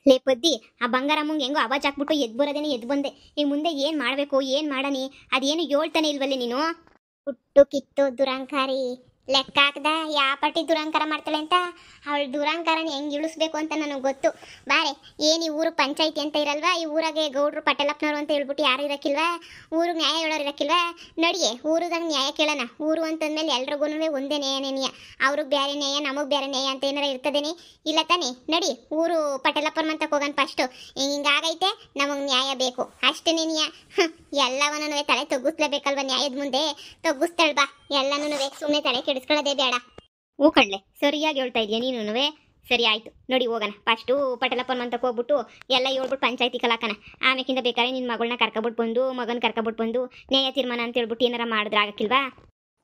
ಲೇ ಪದ್ದಿ, ಆ ಬಂಗಾರಮ್ಮಂಗೆ ಹೆಂಗೋ ಆವಾಜ್ ಹಾಕ್ಬಿಟ್ಟು ಎದ್ದು ಬರೋದೇನೆ ಎದ್ದು ಬಂದೆ. ಈಗ ಮುಂದೆ ಏನು ಮಾಡಬೇಕು, ಏನು ಮಾಡನಿ ಅದೇನು ಹೇಳ್ತಾನೆ ಇಲ್ವಲ್ಲೇ ನೀನು. ಹುಟ್ಟು ಕಿತ್ತು ದುರಂಕಾರಿ ಲೆಕ್ಕ ಹಾಕ್ದ ಯಾವ ಪಟ್ಟಿ ದುರಂಕಾರ ಮಾಡ್ತಾಳೆ ಅಂತ. ಅವಳು ದುರಂಕಾರನ ಹೆಂಗೆ ಇಳಿಸ್ಬೇಕು ಅಂತ ನನಗೆ ಗೊತ್ತು. ಬಾರೆ, ಏನು ಈ ಊರು ಪಂಚಾಯಿತಿ ಅಂತ ಇರಲ್ವಾ? ಈ ಊರಾಗೆ ಗೌಡ್ರು ಪಟೇಲಪ್ಪನವರು ಅಂತ ಹೇಳ್ಬಿಟ್ಟು ಯಾರು ಇರಕ್ಕಿಲ್ವಾ? ಊರಿಗೆ ನ್ಯಾಯ ಹೇಳೋರು ಇರಕ್ಕಿಲ್ವಾ? ನಡಿಯೇ ಊರುದಾಗ ನ್ಯಾಯ ಕೇಳೋಣ. ಊರು ಅಂತಂದ್ಮೇಲೆ ಎಲ್ರಿಗೂ ಒಂದೇ ನ್ಯಾಯ. ಅವ್ರಿಗೆ ಬೇರೆ ನ್ಯಾಯ, ನಮಗೆ ಬೇರೆ ನ್ಯಾಯ ಅಂತ ಏನಾರ ಇರ್ತದೇನೆ? ಇಲ್ಲ ತಾನೆ. ನಡಿ ಊರು ಪಟೇಲಪ್ಪನ ಮಂತಕ್ಕೆ ಹೋಗೋಣ ಫಸ್ಟು. ಹಿಂಗಾಗೈತೆ, ನಮಗೆ ನ್ಯಾಯ ಬೇಕು ಅಷ್ಟೇ. ನ್ಯಾಯ ಎಲ್ಲವನ್ನೂ ತಲೆ ತಗ್ಗಿಸ್ಲೇಬೇಕಲ್ವ? ನ್ಯಾಯದ ಮುಂದೆ ತಗ್ಗಿಸ್ತಾಳ ಬಾ ಎಲ್ಲನೂ. ಸುಮ್ಮನೆ ತಲೆ ಕೆಡಿಸ್ಕೊಳ್ಳೋದೇ ಬೇಡ. ಹೂ ಕಣ್ಲೆ, ಸರಿಯಾಗಿ ಹೇಳ್ತಾ ಇದೆಯಾ ನೀನು. ಸರಿ ಆಯಿತು, ನೋಡಿ ಹೋಗೋಣ. ಫಸ್ಟು ಪಟೇಲಪ್ಪನ ಮಂತಕ್ಕೆ ಹೋಗ್ಬಿಟ್ಟು ಎಲ್ಲ ಹೇಳ್ಬಿಟ್ಟು ಪಂಚಾಯತಿ ಕಲಾಕನ. ಆಮೇಕಿಂದ ಬೇಕಾದ್ರೆ ನಿನ್ನ ಮಗಳನ್ನ ಕರ್ಕೊಬಿಟ್ಟು ಬಂದು, ಮಗನ ಕರ್ಕೊಬಿಟ್ಟು ಬಂದು ನ್ಯಾಯ ತೀರ್ಮಾನ ಅಂತ ಹೇಳ್ಬಿಟ್ಟು ಏನಾರ ಮಾಡಿದ್ರೆ ಆಗಕ್ಕಿಲ್ವಾ?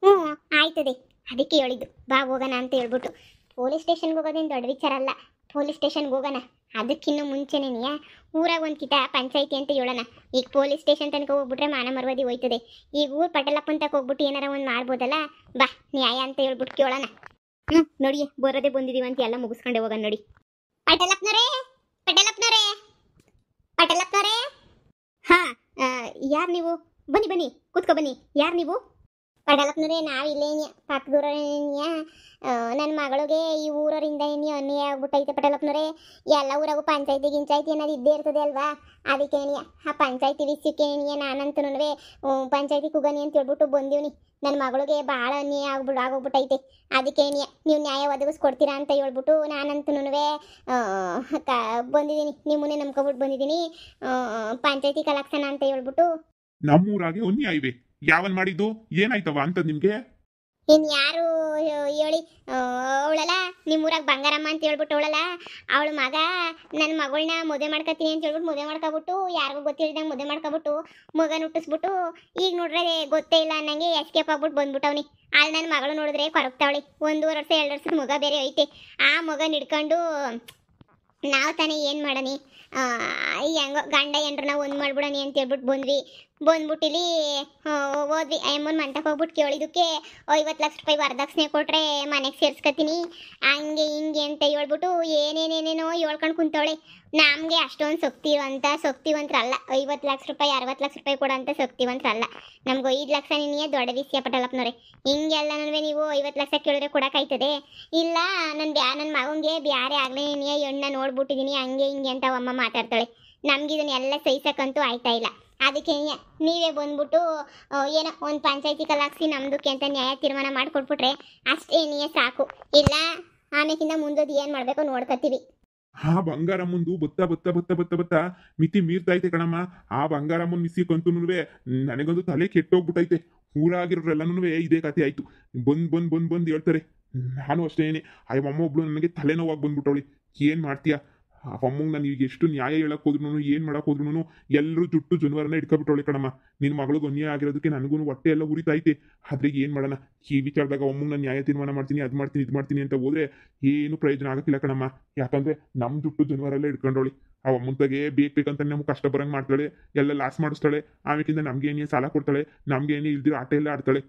ಹ್ಞೂ ಆಯ್ತದೆ, ಅದಕ್ಕೆ ಹೇಳಿದ್ದು ಬಾ ಹೋಗೋಣ ಅಂತ ಹೇಳ್ಬಿಟ್ಟು. ಪೊಲೀಸ್ ಸ್ಟೇಷನ್ಗೆ ಹೋಗೋದೇನು ದೊಡ್ಡ ವಿಚಾರ ಅಲ್ಲ. ಪೊಲೀಸ್ ಸ್ಟೇಷನ್ಗೆ ಹೋಗೋಣ, ಅದಕ್ಕಿನ್ನೂ ಮುಂಚೆನೇನೆಯಾ ಊರಾಗ ಒಂದು ಕಿತ ಪಂಚಾಯಿತಿ ಅಂತ ಹೇಳೋಣ. ಈಗ ಪೊಲೀಸ್ ಸ್ಟೇಷನ್ ತನಕ ಹೋಗ್ಬಿಟ್ರೆ ಮಾನ ಮರ್ಯಾದೆ ಹೋಯ್ತದೆ. ಈಗ ಊರು ಪಟೇಲಪ್ಪನ ತನಕ ಹೋಗ್ಬಿಟ್ಟು ಏನಾರ ಒಂದು ಮಾಡ್ಬೋದಲ್ಲ. ಬಾ ನ್ಯಾಯ ಅಂತ ಹೇಳ್ಬಿಟ್ಟು ಕೇಳೋಣ. ನೋಡಿ ಬರೋದೇ ಬಂದಿದೀವಿ ಅಂತ ಎಲ್ಲ ಮುಗಿಸ್ಕೊಂಡೆ ಹೋಗೋಣ. ನೋಡಿ ಪಟೇಲಪ್ಪನವರೇ, ಪಟೇಲಪ್ಪನವರೇ, ಪಟೇಲಪ್ಪನವರೇ. ಹಾ, ಯಾರು ನೀವು? ಬನ್ನಿ ಬನ್ನಿ, ಕೂತ್ಕೊ ಬನ್ನಿ. ಯಾರು ನೀವು? ಪಟೇಲಪ್ಪನವರೇ, ನಾವಿಲ್ಲೇನ್ಯ ಪಕ್ಕದೂರನ್ಯ. ನನ್ನ ಮಗಳಿಗೆ ಈ ಊರರಿಂದ ಏನಿ ಅನ್ಯಾಯ ಆಗ್ಬಿಟ್ಟೈತೆ ಪಟೇಲಪ್ಪನವರೇ. ಎಲ್ಲ ಊರಾಗೂ ಪಂಚಾಯತಿ ಗಿಂಚಾಯ್ತಿ ಅನ್ನೋದು ಇದ್ದೇ ಇರ್ತದೆ ಅಲ್ವಾ? ಅದಕ್ಕೇನಿಯ ಆ ಪಂಚಾಯತಿ ವಿಷಯಕ್ಕೇನಿಯ ನಾನಂತೂ ಪಂಚಾಯತಿ ಕುಗನಿ ಅಂತ ಹೇಳ್ಬಿಟ್ಟು ಬಂದೀವ್ನಿ. ನನ್ನ ಮಗಳಿಗೆ ಭಾಳ ಅನ್ಯಾಯ ಆಗೋಗ್ಬಿಟ್ಟೈತೆ. ಅದಕ್ಕೇನಿಯ ನೀವು ನ್ಯಾಯ ಒದಗಿಸ್ಕೊಡ್ತೀರಾ ಅಂತ ಹೇಳ್ಬಿಟ್ಟು ನಾನಂತೂ ಬಂದಿದ್ದೀನಿ. ನಿಮ್ಮನ್ನೇ ನಂಬ್ಕೊಬಿಟ್ಟು ಬಂದಿದ್ದೀನಿ. ಪಂಚಾಯತಿ ಕಲಾಕ್ಷಣ ಅಂತ ಹೇಳ್ಬಿಟ್ಟು. ನಮ್ಮೂರಾಗೆ ಅನ್ಯಾಯ ಇವೆ. ಯಾವನ್ ಮಾಡಿದ್ದು? ಏನಾಯ್ತವ ಅಂತ ನಿಮ್ಗೆ? ಇನ್ಯಾರು ಹೇಳಿ? ಅವಳಲ್ಲ ನಿಮ್ಮೂರಾಗ ಬಂಗಾರಮ್ಮ ಅಂತ ಹೇಳ್ಬಿಟ್ಟು ಅವಳಲ್ಲ, ಅವಳ ಮಗ ನನ್ನ ಮಗಳನ್ನ ಮದುವೆ ಮಾಡ್ಕೊತೀನಿ ಅಂತ ಹೇಳ್ಬಿಟ್ಟು ಮದುವೆ ಮಾಡ್ಕೊಬಿಟ್ಟು, ಯಾರಿಗೂ ಗೊತ್ತಿಲ್ದಂಗೆ ಮದುವೆ ಮಾಡ್ಕೊಬಿಟ್ಟು ಮಗನ ಹುಟ್ಟಿಸ್ಬಿಟ್ಟು, ಈಗ ನೋಡ್ರೆ ಗೊತ್ತೇ ಇಲ್ಲ ಅನ್ನಂಗೆ ಎಸ್ಕೇಪ್ ಆಗ್ಬಿಟ್ಟು ಬಂದ್ಬಿಟ್ಟವ್ನಿ. ಅಲ್ಲಿ ನನ್ನ ಮಗಳು ನೋಡಿದ್ರೆ ಕೊರಗ್ತಾವಳಿ. 1.5 ವರ್ಷ 2 ವರ್ಷದ ಮಗ ಬೇರೆ ಐತೆ. ಆ ಮಗನ ಹಿಡ್ಕೊಂಡು ನಾವು ತಾನೇ ಏನು ಮಾಡನಿ? ಹೆಂಗೋ ಗಂಡ ಎಂಡ್ರನ್ನ ಒಂದು ಮಾಡ್ಬಿಡನಿ ಅಂತ ಹೇಳ್ಬಿಟ್ಟು ಬಂದ್ಬಿಟ್ಟು ಇಲ್ಲಿ ಹೋದ್ವಿ. ಅಮ್ಮನ ಮಂತಕ್ಕೆ ಹೋಗ್ಬಿಟ್ಟು ಕೇಳಿದಕ್ಕೆ 50 ಲಕ್ಷ ರೂಪಾಯಿ ವರದಕ್ಷಿಣೆ ಕೊಟ್ರೆ ಮನೆಗೆ ಸೇರ್ಸ್ಕೊತೀನಿ ಹಂಗೆ ಹಿಂಗೆ ಅಂತ ಹೇಳ್ಬಿಟ್ಟು ಏನೇನೇನೇನೋ ಹೇಳ್ಕೊಂಡು ಕುಂತವಳೆ. ನಮಗೆ ಅಷ್ಟೊಂದು ಶಕ್ತಿವಂತರಲ್ಲ. 50 ಲಕ್ಷ ರೂಪಾಯಿ 60 ಲಕ್ಷ ರೂಪಾಯಿ ಕೊಡೋಂಥ ಶಕ್ತಿವಂತರಲ್ಲ. ನಮ್ಗೆ 5 ಲಕ್ಷ ನೀನೇ ದೊಡ್ಡ ವಿಷಯ ಪಟೇಲಪ್ಪನವ್ರೆ. ಹಿಂಗೆಲ್ಲ ನೀವು 50 ಲಕ್ಷ ಕೇಳಿದ್ರೆ ಕೊಡೋಕ್ಕಾಯ್ತದೆ? ಇಲ್ಲ, ನನ್ನ ಮಗನಿಗೆ ಬ್ಯಾರೆ ಆಗಲೇ ನೀ ಹೆಣ್ಣ ನೋಡ್ಬಿಟ್ಟಿದ್ದೀನಿ ಹಂಗೆ ಹಿಂಗೆ ಅಂತ ಅಮ್ಮ ಮಾತಾಡ್ತಾಳೆ. ನಮ್ಗೆ ಇದನ್ನೆಲ್ಲ ಸಹಿಸಕ್ಕಂತೂ ಆಯ್ತಾ ಇಲ್ಲ. ಅದಕ್ಕೆ ನೀವೇ ಬಂದ್ಬಿಟ್ಟು ಏನೋ ಒಂದು ಪಂಚಾಯತಿ ಕಲಾಕ್ಸಿ ನಮ್ದಕ್ಕೆ ಅಂತ ನ್ಯಾಯ ತೀರ್ಮಾನ ಮಾಡಿಕೊಟ್ಬಿಟ್ರೆ ಅಷ್ಟೇ ನೀಯೇ ಸಾಕು. ಇಲ್ಲ ಆಮೇಕಿಂದ ಮುಂದೋದು ಏನು ಮಾಡಬೇಕು ನೋಡ್ಕೊತೀವಿ. ಆ ಬಂಗಾರಮ್ಮಂದು ಬತ್ತ ಮಿತಿ ಮೀರ್ತೈತೆ ಕಣಮ್ಮ. ಆ ಬಂಗಾರಮ್ಮನ ಮಿಸ್ಸಿಕ್ಕಂತೂ ನನಗೊಂದು ತಲೆ ಕೆಟ್ಟೋಗ್ಬಿಟ್ಟೈತೆ. ಊರಾಗಿರೋರೆಲ್ಲನೂ ಇದೇ ಕತೆ ಆಯ್ತು. ಬಂದ್ ಹೇಳ್ತಾರೆ. ನಾನು ಅಷ್ಟೇನೆ. ಆ ಅಮ್ಮ ಒಬ್ಳು ನನಗೆ ತಲೆನೋವಾಗಿ ಬಂದ್ಬಿಟ್ಟವಳಿ. ಏನು ಮಾಡ್ತೀಯಾ? ಆ ಅಮ್ಮಂಗೆ ನಾನು ಈಗ ಎಷ್ಟು ನ್ಯಾಯ ಹೇಳಕ್ ಹೋದ್ರು, ಏನು ಮಾಡಕ್ ಹೋದ್ರು ಎಲ್ಲರೂ ಜುಟ್ಟು ಜನವರನ್ನ ಇಟ್ಕೊಬಿಟ್ಟವಳಿ ಕಣಮ್ಮ. ನಿನ್ನ ಮಗಳಿಗೆ ಅನ್ಯಾಯ ಆಗಿರೋದಕ್ಕೆ ನನಗೂ ಹೊಟ್ಟೆ ಎಲ್ಲ ಉರಿತೈತೆ. ಆದ್ರೆ ಏನು ಮಾಡೋಣ? ಈ ವಿಚಾರದಾಗ ಅಮ್ಮಂಗೆ ನಾನು ನ್ಯಾಯ ತೀರ್ಮಾನ ಮಾಡ್ತೀನಿ, ಅದು ಮಾಡ್ತೀನಿ, ಇದು ಮಾಡ್ತೀನಿ ಅಂತ ಹೋದ್ರೆ ಏನು ಪ್ರಯೋಜನ ಆಗಕ್ಕಿಲ್ಲ ಕಣಮ್ಮ. ಯಾಕಂದ್ರೆ ನಮ್ಮ ಜುಟ್ಟು ಜನವರೆಲ್ಲ ಇಟ್ಕೊಂಡವಳಿ. ಆ ಅಮ್ಮಂತಾಗೆ ಬೇಕಂತ ನಮ್ಗೆ ಕಷ್ಟ ಬರಂಗೆ ಮಾಡ್ತಾಳೆ, ಎಲ್ಲ ಲಾಸ್ ಮಾಡಿಸ್ತಾಳೆ. ಆಮೇಕಿಂದ ನಮ್ಗೆ ಏನೇ ಸಾಲ ಕೊಡ್ತಾಳೆ, ನಮ್ಗೆ ಏನೇ ಇಲ್ದಿರೋ ಆಟ ಎಲ್ಲ ಆಡ್ತಾಳೆ.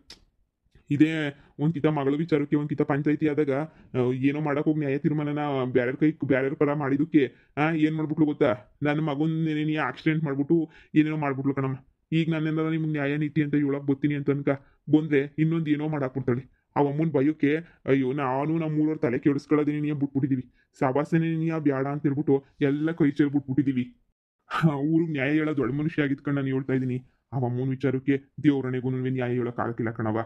ಇದೇ ಒಂದ್ಕಿತ ಮಗಳ ವಿಚಾರಕ್ಕೆ ಒಂದ್ಕಿತ ಪಂಚಾಯತಿ ಆದಾಗ ಏನೋ ಮಾಡಕ್ ಹೋಗಿ ನ್ಯಾಯ ತೀರ್ಮಾನನ ಬ್ಯಾರ್ಯಾರ ಪರ ಮಾಡಿದಕ್ಕೆ ಏನ್ ಮಾಡ್ಬಿಟ್ಲು ಗೊತ್ತಾ? ನನ್ನ ಮಗನ್ ಆಕ್ಸಿಡೆಂಟ್ ಮಾಡ್ಬಿಟ್ಟು ಏನೇನೋ ಮಾಡ್ಬಿಟ್ಲು ಕಣಮ್ಮ. ಈಗ ನನ್ನಿಂದ ನಿಮ್ಗೆ ನ್ಯಾಯ ನೀತಿ ಅಂತ ಹೇಳಕ್ ಬರ್ತೀನಿ ಅಂತ ಅನ್ಕ ಬಂದ್ರೆ ಇನ್ನೊಂದು ಏನೋ ಮಾಡಾಕ್ಬಿಡ್ತಾಳೆ. ಆ ಅಮ್ಮನ ಭಯಕ್ಕೆ ಅಯ್ಯೋ ನಾನು ನಮ್ಮ ಊರವ್ರ ತಲೆ ಕೆಡಿಸ್ಕೊಳ್ಳೋದೇನೆ ನೀ ಬಿಟ್ಬಿಟ್ಟಿದೀವಿ. ಸವಾಸನೆ ನೀ ಬ್ಯಾಡ ಅಂತ ಹೇಳ್ಬಿಟ್ಟು ಎಲ್ಲ ಕೈ ಸೇರ್ಬಿಟ್ಬಿಟ್ಟಿದೀವಿ. ಊರಿಗೆ ನ್ಯಾಯ ಹೇಳೋ ದೊಡ್ಡ ಮನುಷ್ಯ ಆಗಿದ್ಕೊಂಡು ನಾನು ಹೇಳ್ತಾ ಇದ್ದೀನಿ. ಆ ಅಮ್ಮನ ವಿಚಾರಕ್ಕೆ ದೇವ್ರಣೆಗೂ ನ್ಯಾಯ ಹೇಳಕ್ ಆಗಕ್ಕಿಲ್ಲ ಕಣವ.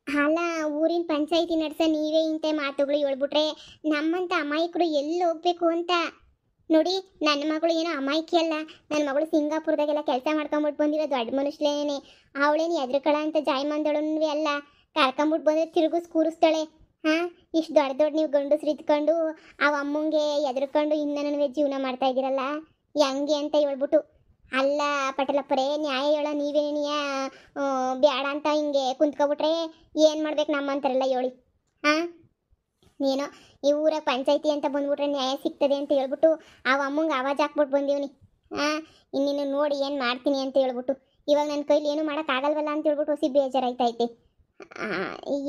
ಅಲ್ಲ, ಊರಿನ ಪಂಚಾಯಿತಿ ನಡೆಸ ನೀವೇ ಇಂಥ ಮಾತುಗಳು ಹೇಳ್ಬಿಟ್ರೆ ನಮ್ಮಂತ ಅಮಾಯಕರು ಎಲ್ಲಿ ಹೋಗ್ಬೇಕು ಅಂತ. ನೋಡಿ, ನನ್ನ ಮಗಳು ಏನೋ ಅಮಾಯಕಿ ಅಲ್ಲ. ನನ್ನ ಮಗಳು ಸಿಂಗಾಪುರದಾಗೆಲ್ಲ ಕೆಲಸ ಮಾಡ್ಕೊಂಬಿಟ್ಟು ಬಂದಿರೋ ದೊಡ್ಡ ಮನುಷ್ಯಲೇನೆ. ಅವಳೇನು ಎದ್ರಕಳ ಅಂತ ಜಾಯಮಾನ್ದಳೂ ಅಲ್ಲ. ಕರ್ಕೊಂಬಿಟ್ಟು ಬಂದರೆ ಕೂರಿಸ್ತಾಳೆ. ಇಷ್ಟು ದೊಡ್ಡ ನೀವು ಗಂಡಸ್ರು ಇದ್ಕೊಂಡು ಅವ ಅಮ್ಮಂಗೆ ಎದ್ರಕೊಂಡು ಇನ್ನೂ ಜೀವನ ಮಾಡ್ತಾ ಇದ್ದೀರಲ್ಲ ಹೆಂಗೆ ಅಂತ ಹೇಳ್ಬಿಟ್ಟು. ಅಲ್ಲ ಪಟೇಲಪ್ಪರೇ, ನ್ಯಾಯ ಹೇಳೋ ನೀವೇನಿಯ ಬ್ಯಾಡ ಅಂತ ಹಿಂಗೆ ಕುಂತ್ಕೊಬಿಟ್ರೆ ಏನು ಮಾಡ್ಬೇಕು ನಮ್ಮಂತಾರೆಲ್ಲ ಹೇಳಿ? ನೀನೋ ಈ ಊರ ಪಂಚಾಯತಿ ಅಂತ ಬಂದ್ಬಿಟ್ರೆ ನ್ಯಾಯ ಸಿಗ್ತದೆ ಅಂತ ಹೇಳ್ಬಿಟ್ಟು ಆ ಅಮ್ಮಂಗೆ ಆವಾಜ್ ಹಾಕ್ಬಿಟ್ಟು ಬಂದೀವ್ನಿ. ಇನ್ನಿನ್ನು ನೋಡಿ ಏನು ಮಾಡ್ತೀನಿ ಅಂತ ಹೇಳ್ಬಿಟ್ಟು ಇವಾಗ ನನ್ನ ಕೈಲಿ ಏನು ಮಾಡೋಕ್ಕಾಗಲ್ವಲ್ಲ ಅಂತ ಹೇಳ್ಬಿಟ್ಟು ಹೊಸಿ ಬೇಜಾರಾಯ್ತೈತೆ.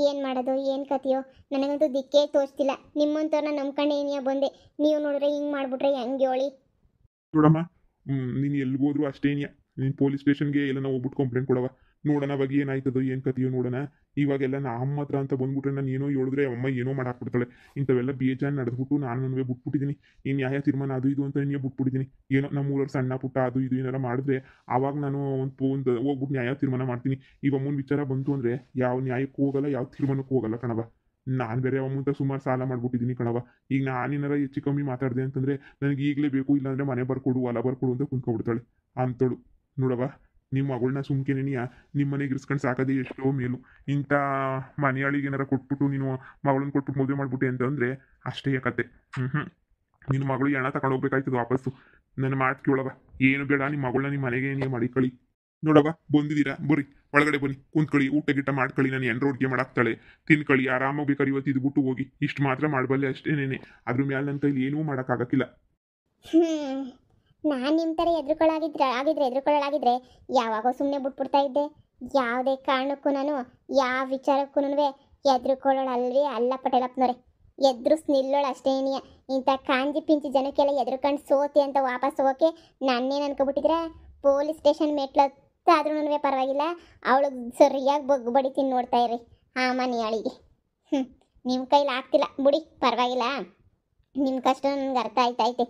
ಏನು ಮಾಡೋದು, ಏನು ಕತೆಯೋ ನನಗಂತೂ ದಿಕ್ಕೇ ತೋರಿಸ್ತಿಲ್ಲ. ನಿಮ್ಮಂಥವ್ರನ್ನ ನಂಬ್ಕೊಂಡು ಏನಿಯ ಬಂದೆ. ನೀವು ನೋಡಿದ್ರೆ ಹಿಂಗೆ ಮಾಡಿಬಿಟ್ರೆ ಹೆಂಗೆ ಹೇಳಿ? ನೋಡಮ್ಮ, ನೀನು ಎಲ್ಲಿಗೆ ಹೋದ್ರು ಅಷ್ಟೇನಿಯ. ನೀನು ಪೊಲೀಸ್ ಸ್ಟೇಷನ್ಗೆ ಎಲ್ಲ ನಾವು ಹೋಗ್ಬಿಟ್ಟು ಕಂಪ್ಲೇಂಟ್ ಕೊಡವ. ನೋಡೋಣ ಅವಾಗ ಏನಾಯ್ತದೋ ಏನು ಕತೆಯೋ ನೋಡೋಣ. ಇವಾಗೆಲ್ಲ ನಮ್ಮ ಹತ್ರ ಅಂತ ಬಂದ್ಬಿಟ್ರೆ ನಾನು ಏನೋ ಹೇಳಿದ್ರೆ ಅಮ್ಮ ಏನೋ ಮಾಡಾಕ್ಬಿಡ್ತಾಳೆ. ಇಂಥವೆಲ್ಲ ಬೇಜಾನ್ ನಡೆದ್ಬಿಟ್ಟು ನಾನು ಬಿಟ್ಬಿಟ್ಟಿದ್ದೀನಿ. ಈ ನ್ಯಾಯ ತೀರ್ಮಾನ ಅದು ಇದು ಅಂತ ನೀನು ಬಿಟ್ಬಿಟ್ಟಿದ್ದೀನಿ. ಏನೋ ನಮ್ಮ ಊರಲ್ಲಿ ಸಣ್ಣ ಪುಟ್ಟ ಅದು ಇದು ಏನಾರ ಮಾಡಿದ್ರೆ ಆವಾಗ ನಾನು ಒಂದು ಹೋಗ್ಬಿಟ್ಟು ನ್ಯಾಯ ತೀರ್ಮಾನ ಮಾಡ್ತೀನಿ. ಈಗ ಅಮ್ಮನ ವಿಚಾರ ಬಂತು ಅಂದರೆ ಯಾವ ನ್ಯಾಯಕ್ಕೂ ಹೋಗಲ್ಲ, ಯಾವ ತೀರ್ಮಾನಕ್ಕೂ ಹೋಗಲ್ಲ ಕಣವ. ನಾನು ಬೇರೆ ಅಮ್ಮಂತ ಸುಮಾರು ಸಾಲ ಮಾಡ್ಬಿಟ್ಟಿದ್ದೀನಿ ಕಣವ. ಈಗ ನಾನೇನಾರ ಹೆಚ್ಚು ಕಮ್ಮಿ ಮಾತಾಡಿದೆ ಅಂತಂದರೆ ನನಗೆ ಈಗಲೇ ಬೇಕು, ಇಲ್ಲಾಂದರೆ ಮನೆ ಬರ್ಕೊಡು, ಹೊಲ ಬರ್ಕೊಡು ಅಂತ ಕುಂತ್ಕೊಬಿಡ್ತಾಳೆ ಅಂತಳು. ನೋಡವ, ನಿಮ್ಮ ಮಗಳನ್ನ ಸುಮ್ಕೆನೆನಿಯ ನಿಮ್ಮ ಮನೆಗೆ ಇರಿಸ್ಕೊಂಡು ಸಾಕೋದೇ ಎಷ್ಟೋ ಮೇಲು. ಇಂಥ ಮನೆಯಾಳಿಗೆ ಏನಾರ ಕೊಟ್ಬಿಟ್ಟು ನೀನು ಮಗಳನ್ನ ಕೊಟ್ಬಿಟ್ಟು ಮದುವೆ ಮಾಡ್ಬಿಟ್ಟೆ ಅಂತಂದರೆ ಅಷ್ಟೇ ಕತೆ. ನಿನ್ನ ಮಗಳು ಹಣ ತಗೊಂಡು ಹೋಗ್ಬೇಕಾಯ್ತದ ವಾಪಸ್ಸು. ನನ್ನ ಮಾತು ಕೇಳವ, ಏನು ಬೇಡ, ನಿಮ್ಮ ಮಗಳನ್ನ ನಿಮ್ಮ ಮನೆಗೆ ನೀವು ಮಾಡಿಕೊಳ್ಳಿ. ನೋಡವ, ಬಂದಿದ್ದೀರಾ ಬರ್ರಿ, ಒಳಗಡೆ ಬನ್ನಿ, ಕುಂತ್ಕೊಳ್ಳಿ, ಊಟ ಗಿಟ್ಟ ಮಾಡ್ಕೊಳ್ಳಿ. ನಾನು ಎಂಡ್ರ ಅಡುಗೆ ಮಾಡಾಕ್ತಾಳೆ, ತಿನ್ಕೊಳ್ಳಿ, ಆರಾಮಾಗಿ ಬೇಕಾದ್ರೆ ಇವತ್ತು ಇದ್ಬಿಟ್ಟು ಹೋಗಿ. ಇಷ್ಟು ಮಾತ್ರ ಮಾಡಬಲ್ಲೆ ಅಷ್ಟೇನೇನೆ, ಅದ್ರ ಮೇಲೆ ನನ್ನ ಕೈಲಿ ಏನೂ ಮಾಡೋಕ್ಕಾಗಕ್ಕಿಲ್ಲ. ನಾನು ನಿಮ್ಮ ಥರ ಎದುರುಕೊಳ್ಳಾಗಿದ್ರೆ ಯಾವಾಗೋ ಸುಮ್ಮನೆ ಬಿಟ್ಬಿಡ್ತಾ ಇದ್ದೆ. ಯಾವುದೇ ಕಾರಣಕ್ಕೂ ನಾನು ಯಾವ ವಿಚಾರಕ್ಕೂ ಎದುರುಕೊಳ್ಳೋಳಲ್ವೇ ಅಲ್ಲ ಪಟೇಲಪ್ಪನವ್ರೆ. ಎದುರಿಸ್ ನಿಲ್ಲೋಳು ಅಷ್ಟೇನಿಯ. ಇಂಥ ಕಾಂಜಿ ಪಿಂಚಿ ಜನಕ್ಕೆಲ್ಲ ಎದುರುಕೊಂಡು ಸೋತಿ ಅಂತ ವಾಪಸ್ ಹೋಗೋಕೆ ನಾನೇನು ಅನ್ಕೊಬಿಟ್ಟಿದ್ರೆ ಪೊಲೀಸ್ ಸ್ಟೇಷನ್ ಮೆಟ್ಲತ್ತಾದ್ರೂ ಪರವಾಗಿಲ್ಲ, ಅವಳಿಗೆ ಸರಿಯಾಗಿ ಬಗ್ಗು ಬಡಿತೀನಿ ನೋಡ್ತಾ ಇರ್ರಿ ಆ ಮನೆಯಾಳಿಗೆ. ನಿಮ್ಮ ಕೈಲಿ ಆಗ್ತಿಲ್ಲ ಬಿಡಿ, ಪರವಾಗಿಲ್ಲ. ನಿಮ್ಮ ಕಷ್ಟ ನನಗೆ ಅರ್ಥ ಆಯ್ತೈತೆ.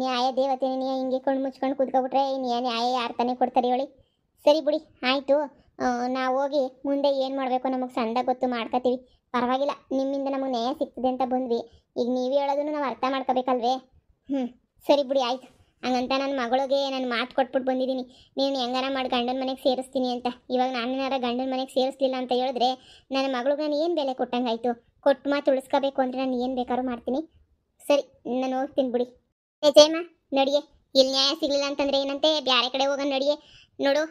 ನ್ಯಾಯ ದೇವತೆನೇ ಹಿಂಗೆ ಕಣ್ಣು ಮುಚ್ಕೊಂಡು ಕೂತ್ಕೊಬಿಟ್ರೆ ನ್ಯಾಯ ಯಾರು ತಾನೇ ಕೊಡ್ತಾರೆ ಹೇಳಿ. ಸರಿ ಬಿಡಿ, ಆಯಿತು. ನಾವು ಹೋಗಿ ಮುಂದೆ ಏನು ಮಾಡಬೇಕು ನಮಗೆ ಸಂದ ಗೊತ್ತು ಮಾಡ್ಕೋತೀವಿ. ಪರವಾಗಿಲ್ಲ, ನಿಮ್ಮಿಂದ ನಮಗೆ ನ್ಯಾಯ ಸಿಗ್ತದೆ ಅಂತ ಬಂದ್ವಿ. ಈಗ ನೀವೇ ಹೇಳೋದನ್ನು ನಾವು ಅರ್ಥ ಮಾಡ್ಕೋಬೇಕಲ್ವೇ? ಸರಿ ಬಿಡಿ, ಆಯ್ತು. ಹಂಗಂತ ನನ್ನ ಮಗಳಿಗೆ ನಾನು ಮಾತು ಕೊಟ್ಬಿಟ್ಟು ಬಂದಿದ್ದೀನಿ, ನೀನು ಹೆಂಗಾರ ಮಾಡಿ ಗಂಡನ ಮನೆಗೆ ಸೇರಿಸ್ತೀನಿ ಅಂತ. ಇವಾಗ ನಾನೇನಾರ ಗಂಡನ ಮನೆಗೆ ಸೇರಿಸ್ಲಿಲ್ಲ ಅಂತ ಹೇಳಿದ್ರೆ ನನ್ನ ಮಗಳಿಗೆ ನಾನು ಏನು ಬೆಲೆ ಕೊಟ್ಟಂಗಾಯ್ತು? ಕೊಟ್ಟು ಮಾತು ಉಳಿಸ್ಕೋಬೇಕು ಅಂದರೆ ನಾನು ಏನು ಬೇಕಾದ್ರೂ ಮಾಡ್ತೀನಿ. ಸರಿ, ನಾನು ಹೋಗ್ತೀನಿ ಬಿಡಿ. ಜಯಮ್ಮ, ನಡಿಯೇ. ಇಲ್ಲಿ ನ್ಯಾಯ ಸಿಗಲಿಲ್ಲ ಅಂತಂದ್ರೆ ಏನಂತೆ, ಬೇರೆ ಕಡೆ ಹೋಗೋಣ ನಡಿಯೇ. ನೋಡು,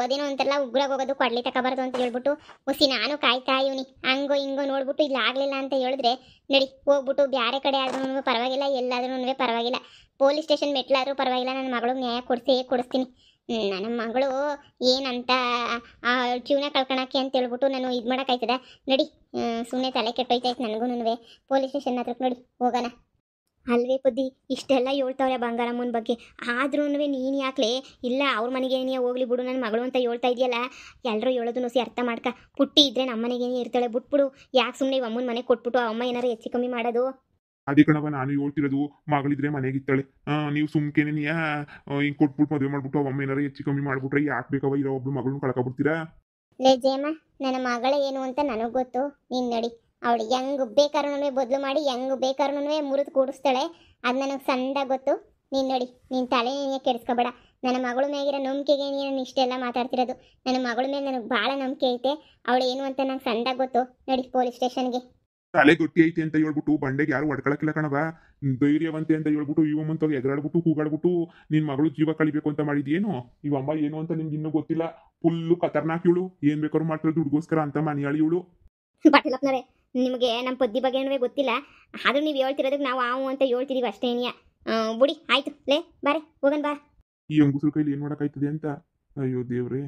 ಅದೇನೋ ಅಂತಾರಲ್ಲ, ಉಗ್ರಾಗ ಹೋಗೋದು ಕೊಡ್ಲಿ ತಗೋಬಾರ್ದು ಅಂತ ಹೇಳ್ಬಿಟ್ಟು ಹುಸಿ ನಾನು ಕಾಯ್ತಾ ಇವನಿ. ಹಂಗೋ ಹಿಂಗೋ ನೋಡ್ಬಿಟ್ಟು ಇಲ್ಲಿ ಆಗಲಿಲ್ಲ ಅಂತ ಹೇಳಿದ್ರೆ ನಡಿ, ಹೋಗ್ಬಿಟ್ಟು ಬೇರೆ ಕಡೆ ಆದ್ರೂ ಪರವಾಗಿಲ್ಲ, ಎಲ್ಲಾದ್ರೂ ಪರವಾಗಿಲ್ಲ, ಪೊಲೀಸ್ ಸ್ಟೇಷನ್ ಮೆಟ್ಲಾದ್ರೂ ಪರವಾಗಿಲ್ಲ, ನನ್ನ ಮಗಳಿಗೆ ನ್ಯಾಯ ಕೊಡಿಸ್ತೀನಿ. ನನ್ನ ಮಗಳು ಏನಂತ ಜೀವನ ಕಳ್ಕೊಳಕ್ಕೆ ಅಂತ ಹೇಳ್ಬಿಟ್ಟು ನಾನು ಇದು ಮಾಡೋಕ್ಕಾಯ್ತದ? ನಡಿ, ಸುಮ್ಮನೆ ತಲೆ ಕೆಟ್ಟೋಯ್ತಾಯ್ತು ನನಗೂ. ಪೊಲೀಸ್ ಸ್ಟೇಷನ್ ಹತ್ರಕ್ಕೆ ನಡಿ, ಹೋಗೋಣ. ಅಲ್ವೇ ಬುದ್ಧಿ, ಇಷ್ಟೆಲ್ಲ ಹೇಳ್ತಾವ್ರೆ ಬಂಗಾರಮ್ಮನ ಬಗ್ಗೆ, ಆದ್ರೂ ನೀನು ಯಾಕಲೇ ಇಲ್ಲ ಅವ್ರ ಮನೆಗೆ ನೀನು ಹೋಗ್ಲಿ ಬಿಡು ನನ್ನ ಮಗಳು ಅಂತ ಹೇಳ್ತಾ ಇದೆಯಲ್ಲ. ಎಲ್ಲರೂ ಹೇಳೋದು ಅರ್ಥ ಮಾಡ್ಕ. ಪುಟ್ಟಿ ಇದ್ರೆ ನಮ್ಮ ಮನೆಗೇನೇ ಇರ್ತಾಳೆ, ಬಿಟ್ಬಿಡು. ಯಾಕೆ ಸುಮ್ಮನೆ ಅಮ್ಮನ ಮನೆಗೆ ಕೊಟ್ಬಿಟ್ಟು ಅಮ್ಮ ಏನಾರು ಹೆಚ್ಚು ಕಮ್ಮಿ ಮಾಡೋದು? ಅದೇ ಕಣವ ನಾನು ಹೇಳ್ತಿರೋದು, ಮಗಳಿದ್ರೆ ಮನೆಗಿತ್ತಾಳೆ. ನೀವು ಸುಮ್ಕೆನೆ ಹಿಂಗೆ ಕೊಟ್ಬಿಟ್ಟು ಮದುವೆ ಮಾಡ್ಬಿಟ್ಟು ಅಮ್ಮ ಏನಾರು ಹೆಚ್ಚು ಕಮ್ಮಿ ಮಾಡ್ಬಿಟ್ರೆ ಯಾಕೆ ಬೇಕವ ಇರೋ ಒಬ್ಳು ಮಗಳನ್ನ ಕಳ್ಕೊಬಿಡ್ತೀರಾ? ಲೇ ಜಯಮ್ಮ, ನನ್ನ ಮಗಳ ಏನು ಅಂತ ನನಗೆ ಗೊತ್ತು. ನೀನು ನಡಿ, ಅವಳು ಹೆಂಗೆ ಬೇಕಾದ್ರೂ ಬದಲು ಮಾಡಿ ಹೆಂಗೆ ಬೇಕಾದ್ರೂ ಮುರಿದು ಕೂಡಿಸ್ತಾಳೆ. ಅದು ನನಗೆ ಸಂದ ಗೊತ್ತು. ನೀನು ನಡಿ, ನೀನು ತಲೆ ಕೆಡಿಸ್ಕೊಬೇಡ. ನನ್ನ ಮಗಳ ಮೇಗಿರೋ ನಂಬಿಕೆಗೆ ನೀನು ಇಷ್ಟೆಲ್ಲ ಮಾತಾಡ್ತಿರೋದು. ನನ್ನ ಮಗಳ ಮೇಲೆ ನನಗೆ ಭಾಳ ನಂಬಿಕೆ ಐತೆ. ಅವಳು ಏನು ಅಂತ ನಂಗೆ ಸಂದ ಗೊತ್ತು. ನಡಿ ಪೊಲೀಸ್ ಸ್ಟೇಷನ್ಗೆ. ತಲೆ ಗಟ್ಟಿ ಐತೆ ಅಂತ ಹೇಳ್ಬಿಟ್ಟು ಬಂಡೆಗೆ ಯಾರು ಹೊಡ್ಕೊಳಕ್ಕಿಲ್ಲ ಕಣವ. ಧೈರ್ಯವಂತೆ ಅಂತ ಹೇಳ್ಬಿಟ್ಟು ಇವಮ್ಮಂತಾಗ ಎದುರಾಡ್ಬಿಟ್ಟು ಕೂಗಾಡ್ಬಿಟ್ಟು ನಿನ್ನ ಮಗಳು ಜೀವ ಕಳಿಬೇಕು ಅಂತ ಮಾಡಿದ್ಯೇನು? ಇವಮ್ಮ ಏನು ಅಂತ ನಿಮ್ಗೆ ಇನ್ನೂ ಗೊತ್ತಿಲ್ಲ. ಫುಲ್ಲು ಖತರ್ನಾಕ್ ಇವಳು, ಏನು ಬೇಕಾದ್ರೂ ಮಾಡ್ತಾರೆ ದುಡ್ಗೋಸ್ಕರ ಅಂತ ಮನೆಯಾಳಿ ಇವಳು. ಪಟೇಲಪ್ಪನವರೇ, ನಿಮಗೆ ನಮ್ಮ ಪದ್ದಿ ಬಗ್ಗೆ ಗೊತ್ತಿಲ್ಲ, ಆದರೂ ನೀವು ಹೇಳ್ತಿರೋದಕ್ಕೆ ನಾವು ಆವು ಅಂತ ಹೇಳ್ತಿದೀವಿ ಅಷ್ಟೇನಿಯ. ಬುಡಿ, ಆಯ್ತು ಲೇ ಬಾರೆ ಹೋಗನ್ ಬಾ. ಈ ಅಂಗುಸ್ರ ಕೈಲಿ ಏನು ಮಾಡೋಕ್ಕಾಯ್ತದೆ ಅಂತ. ಅಯ್ಯೋ ದೇವ್ರೇ.